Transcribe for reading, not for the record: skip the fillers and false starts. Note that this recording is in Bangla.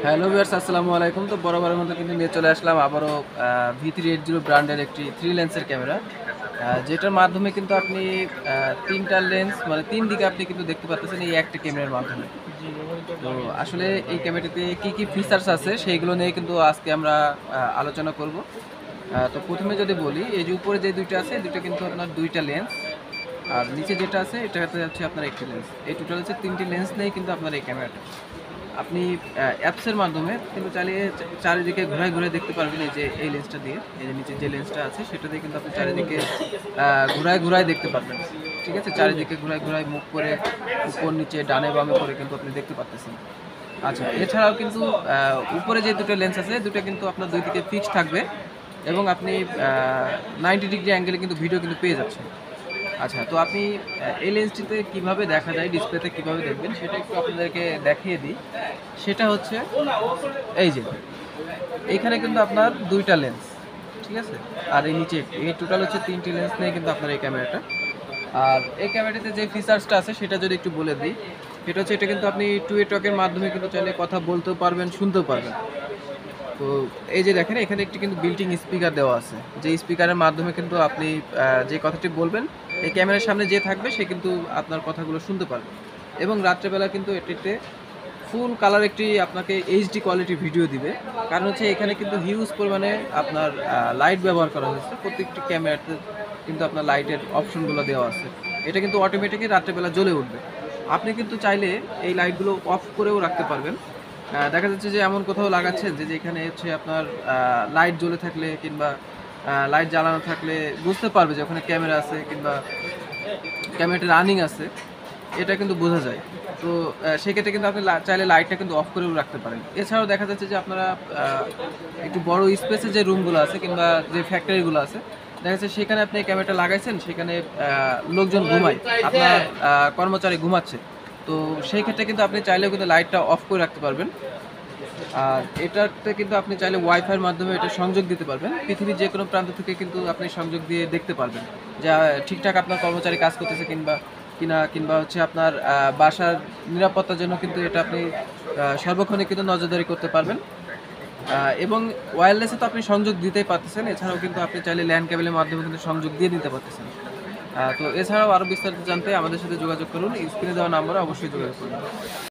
হ্যালো ভিউয়ার্স, আসসালামু আলাইকুম। তো বরাবরের মতো কিন্তু নিয়ে চলে আসলাম আবারও V380 ব্র্যান্ডের একটি 3 লেন্সের ক্যামেরা, যেটার মাধ্যমে কিন্তু আপনি ৩টা লেন্স মানে ৩ দিকে আপনি কিন্তু দেখতে পাচ্ছেন এই একটা ক্যামেরার মাধ্যমে। তো আসলে এই ক্যামেরাটিতে কি ফিচার্স আছে সেইগুলো নিয়ে কিন্তু আজকে আমরা আলোচনা করব। তো ১ম এ যদি বলি, এই যে উপরে যে ২টা আছে, ২টা কিন্তু আপনার ২টা লেন্স। আর নিচে যেটা আছে এটাতে হচ্ছে আপনার একটি লেন্স। এই টোটাল হচ্ছে ৩টি লেন্স নিয়েই কিন্তু আপনার এই ক্যামেরাটা। আপনি অ্যাপসের মাধ্যমে কিন্তু চালিয়ে চারিদিকে ঘুরায়, ঘুরায় দেখতে পারবেন এই যে এই লেন্সটা দিয়ে। এই যে নিচে যে লেন্সটা আছে সেটা দিয়ে কিন্তু আপনি চারিদিকে ঘুরায়, ঘুরায় দেখতে পারবেন। ঠিক আছে? চারিদিকে ঘুরায়, ঘুরায় মুভ করে উপর নিচে ডানে বামে করে কিন্তু আপনি দেখতে পারতেছেন। আচ্ছা, এছাড়াও কিন্তু উপরে যে ২টা লেন্স আছে, ২টা কিন্তু আপনার ২ দিকে ফিক্সড থাকবে এবং আপনি 90 ডিগ্রি অ্যাঙ্গেলে কিন্তু ভিডিও কিন্তু পেয়ে যাচ্ছেন। আচ্ছা, তো আপনি এই লেন্সটিতে কিভাবে দেখা যায়, ডিসপ্লেতে কিভাবে দেখবেন সেটা একটু আপনাদেরকে দেখিয়ে দিই। সেটা হচ্ছে এই যে, এইখানে কিন্তু আপনার ২ টা লেন্স, ঠিক আছে? আর এই নিচে এই টোটাল হচ্ছে ৩ টি লেন্স নিয়ে কিন্তু আপনার এই ক্যামেরাটা। আর এই ক্যামেরাটিতে যে ফিচার্সটা আছে সেটা যদি একটু বলে দিই, সেটা হচ্ছে এটা কিন্তু আপনি টু ওয়ে টকের মাধ্যমে কিন্তু চাইলে কথা বলতেও পারবেন, শুনতেও পারবেন। তো এই যে দেখেন, এখানে একটি কিন্তু বিল্ট ইন স্পিকার দেওয়া আছে। যে স্পিকারের মাধ্যমে কিন্তু আপনি যে কথাটি বলবেন, এই ক্যামেরার সামনে যে থাকবে সে কিন্তু আপনার কথাগুলো শুনতে পারবে। এবং রাত্রেবেলা কিন্তু এটিতে ফুল কালার একটি আপনাকে এইচডি কোয়ালিটির ভিডিও দিবে। কারণ হচ্ছে এখানে কিন্তু হিউজ পরিমাণে আপনার লাইট ব্যবহার করা হয়েছে। প্রত্যেকটি ক্যামেরাতে কিন্তু আপনার লাইটের অপশনগুলো দেওয়া আছে। এটা কিন্তু অটোমেটিকই রাত্রেবেলা জ্বলে উঠবে। আপনি কিন্তু চাইলে এই লাইটগুলো অফ করেও রাখতে পারবেন। দেখা যাচ্ছে যে এমন কোথাও লাগাচ্ছেন যে যেখানে হচ্ছে আপনার লাইট জ্বলে থাকলে কিংবা লাইট জ্বালানো থাকলে বুঝতে পারবে যে ওখানে ক্যামেরা আছে কিংবা ক্যামেরাটা রানিং আছে, এটা কিন্তু বোঝা যায়। তো সেক্ষেত্রে কিন্তু আপনি চাইলে লাইটটা কিন্তু অফ করেও রাখতে পারেন। এছাড়াও দেখা যাচ্ছে যে আপনারা একটু বড় স্পেসে যে রুমগুলো আছে কিংবা যে ফ্যাক্টরিগুলো আছে, দেখা যাচ্ছে সেখানে আপনি ক্যামেরাটা লাগাইছেন, সেখানে লোকজন ঘুমায়, আপনার কর্মচারী ঘুমাচ্ছে। তো সেই ক্ষেত্রে কিন্তু আপনি চাইলেও কিন্তু লাইটটা অফ করে রাখতে পারবেন। আর এটাতে কিন্তু আপনি চাইলে ওয়াইফাইয়ের মাধ্যমে এটা সংযোগ দিতে পারবেন। পৃথিবীর যেকোনো প্রান্ত থেকে কিন্তু আপনি সংযোগ দিয়ে দেখতে পারবেন যে ঠিকঠাক আপনার কর্মচারী কাজ করতেছে কিংবা হচ্ছে আপনার বাসার নিরাপত্তার জন্য কিন্তু এটা আপনি সর্বক্ষণে কিন্তু নজরদারি করতে পারবেন। এবং ওয়্যারলেসে তো আপনি সংযোগ দিতেই পারতেছেন। এছাড়াও কিন্তু আপনি চাইলে ল্যান কেবলের মাধ্যমে কিন্তু সংযোগ দিয়ে নিতে পারতেছেন। তো এছাড়াও আরও বিস্তারিত জানতে আমাদের সাথে যোগাযোগ করুন। স্ক্রিনে দেওয়া নম্বরে অবশ্যই যোগাযোগ করুন।